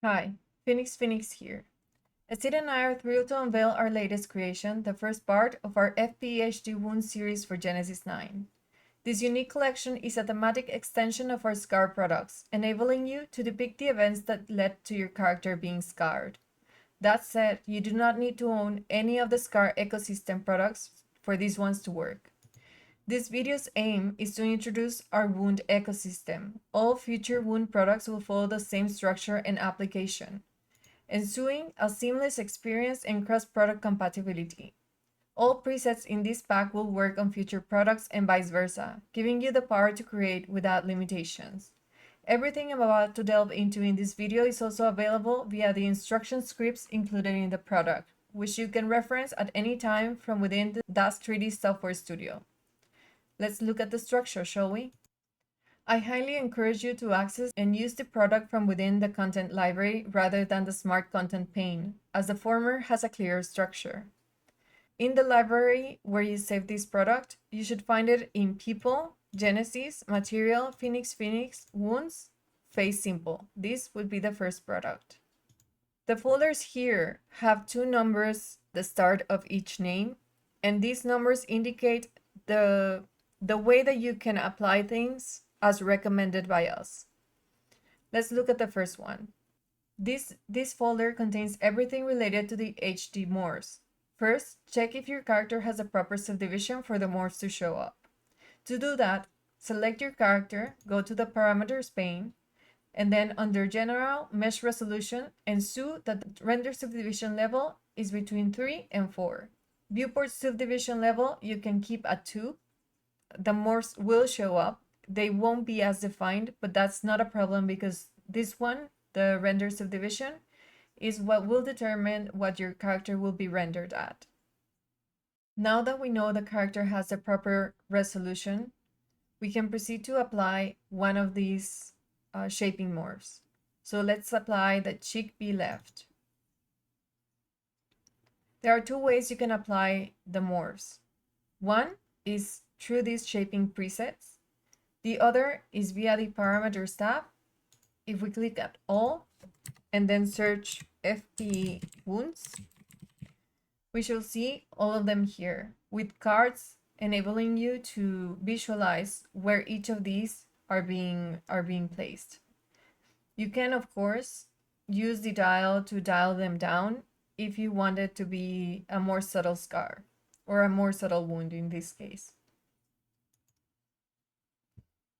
Hi, Phoenix here. Sid and I are thrilled to unveil our latest creation, the first part of our FPE HD Wounds series for Genesis 9. This unique collection is a thematic extension of our SCAR products, enabling you to depict the events that led to your character being scarred. That said, you do not need to own any of the SCAR ecosystem products for these ones to work. This video's aim is to introduce our wound ecosystem. All future wound products will follow the same structure and application, ensuing a seamless experience and cross-product compatibility. All presets in this pack will work on future products and vice versa, giving you the power to create without limitations. Everything I'm about to delve into in this video is also available via the instruction scripts included in the product, which you can reference at any time from within the DAZ3D software studio. Let's look at the structure, shall we? I highly encourage you to access and use the product from within the content library rather than the Smart Content pane, as the former has a clearer structure. In the library where you save this product, you should find it in People, Genesis, Material, Phoenix, Wounds, Face Simple. This would be the first product. The folders here have two numbers at the start of each name, and these numbers indicate the way that you can apply things as recommended by us. Let's look at the first one. This folder contains everything related to the HD morphs. First, check if your character has a proper subdivision for the morphs to show up. To do that, select your character, go to the Parameters pane, and then under General, Mesh Resolution, ensure that the render subdivision level is between 3 and 4. Viewport subdivision level you can keep at 2. The morphs will show up. They won't be as defined, but that's not a problem because this one, the render subdivision, is what will determine what your character will be rendered at. Now that we know the character has the proper resolution, we can proceed to apply one of these shaping morphs. So let's apply the cheek B left. There are two ways you can apply the morphs. One is through these shaping presets. The other is via the Parameters tab. If we click at All and then search FPE Wounds, we shall see all of them here with cards enabling you to visualize where each of these are being placed. You can, of course, use the dial to dial them down if you want it to be a more subtle scar or a more subtle wound in this case.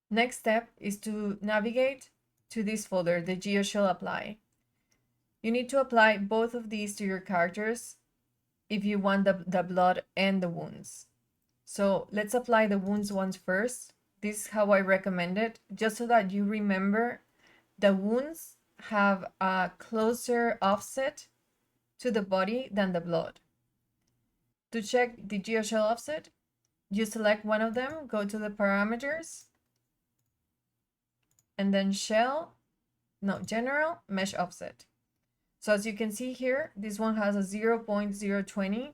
Next step is to navigate to this folder, the Geoshell apply. You need to apply both of these to your characters if you want the blood and the wounds. So let's apply the wounds ones first. This is how I recommend it, just so that you remember the wounds have a closer offset to the body than the blood. To check the Geoshell offset, you select one of them, go to the Parameters, and then General, Mesh Offset. So as you can see here, this one has a 0.020,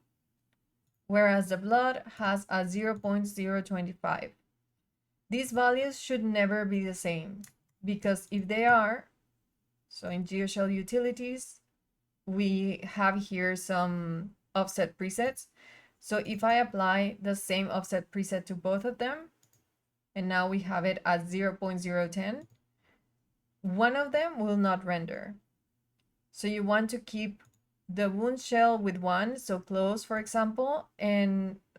whereas the blood has a 0.025. These values should never be the same, because if they are, so in Geoshell Utilities, we have here some offset presets. So if I apply the same offset preset to both of them, and now we have it at 0.010, one of them will not render. So you want to keep the wound shell with 1, so close, for example,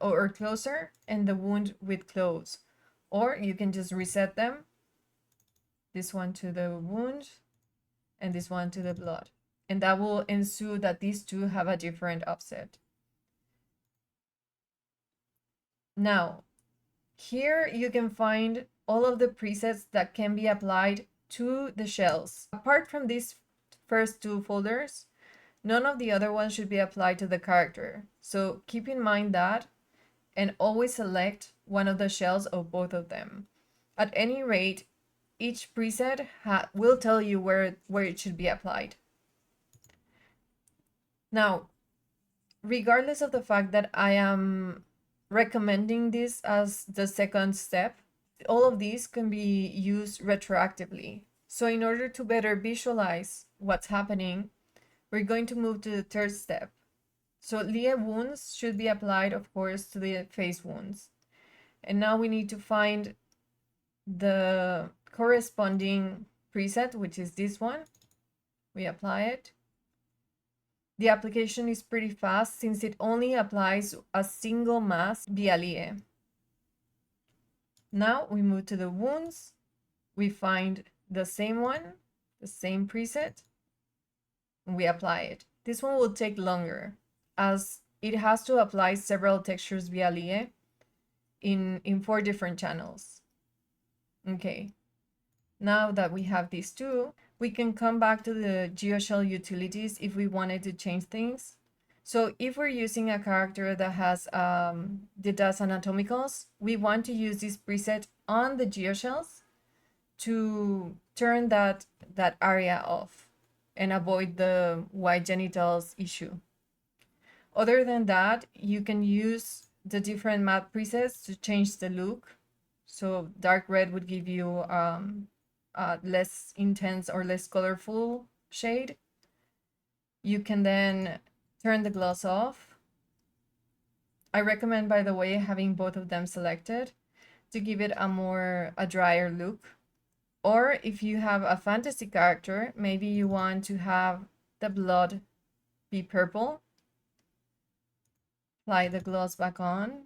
or closer, and the wound with close. Or you can just reset them, this one to the wound and this one to the blood. And that will ensure that these two have a different offset. Now, here you can find all of the presets that can be applied to the shells. Apart from these first two folders, none of the other ones should be applied to the character. So keep in mind that, and always select one of the shells or both of them. At any rate, each preset will tell you where it should be applied. Now, regardless of the fact that I am recommending this as the second step, all of these can be used retroactively. So in order to better visualize what's happening, we're going to move to the third step. So Lie wounds should be applied, of course, to the face wounds. And now we need to find the corresponding preset, which is this one. We apply it. The application is pretty fast since it only applies a single mask via Lie. Now we move to the wounds. We find the same one, the same preset, and we apply it. This one will take longer as it has to apply several textures via Lie in 4 different channels. Okay, now that we have these two, we can come back to the Geoshell utilities if we wanted to change things. So if we're using a character that has the DAZ anatomicals, we want to use this preset on the Geoshells to turn that area off and avoid the white genitals issue. Other than that, you can use the different matte presets to change the look. So dark red would give you a less intense or less colorful shade. You can then turn the gloss off. I recommend, by the way, having both of them selected to give it a drier look. Or if you have a fantasy character, maybe you want to have the blood be purple. Apply the gloss back on.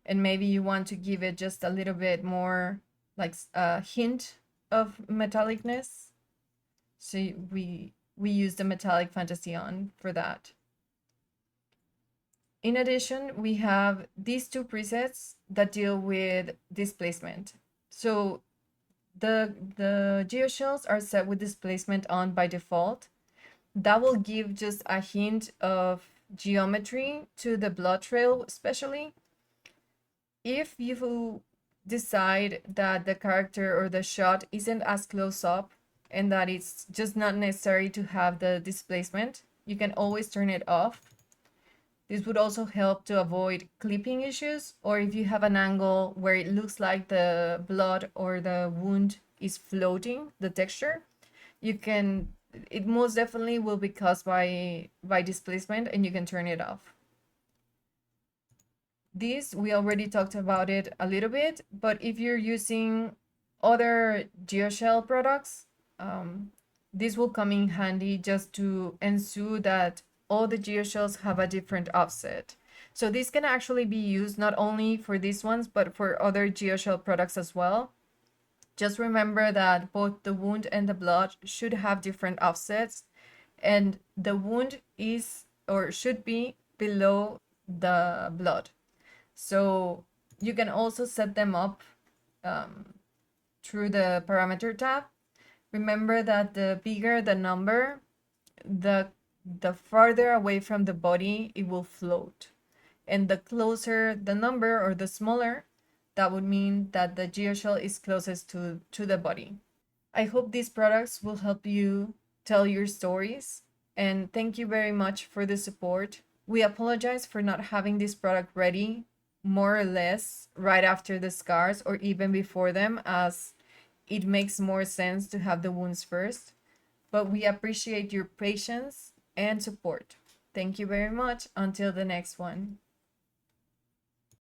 And maybe you want to give it just a little bit more, like a hint of metallicness. So we use the metallic fantasy on for that. In addition, we have these two presets that deal with displacement. So the geoshells are set with displacement on by default. That will give just a hint of geometry to the blood trail, especially. If you decide that the character or the shot isn't as close up and that it's just not necessary to have the displacement, you can always turn it off. This would also help to avoid clipping issues, or if you have an angle where it looks like the blood or the wound is floating, the texture, it most definitely will be caused by displacement, and you can turn it off. This, we already talked about it a little bit, but if you're using other Geoshell products, this will come in handy just to ensure that all the Geoshells have a different offset. So this can actually be used not only for these ones, but for other Geoshell products as well. Just remember that both the wound and the blood should have different offsets, and the wound is or should be below the blood. So you can also set them up through the parameter tab. Remember that the bigger the number, the farther away from the body it will float. And the closer the number or the smaller, that would mean that the geoshell is closest to the body. I hope these products will help you tell your stories, and thank you very much for the support. We apologize for not having this product ready more or less right after the scars or even before them, as it makes more sense to have the wounds first. But we appreciate your patience and support. Thank you very much. Until the next one.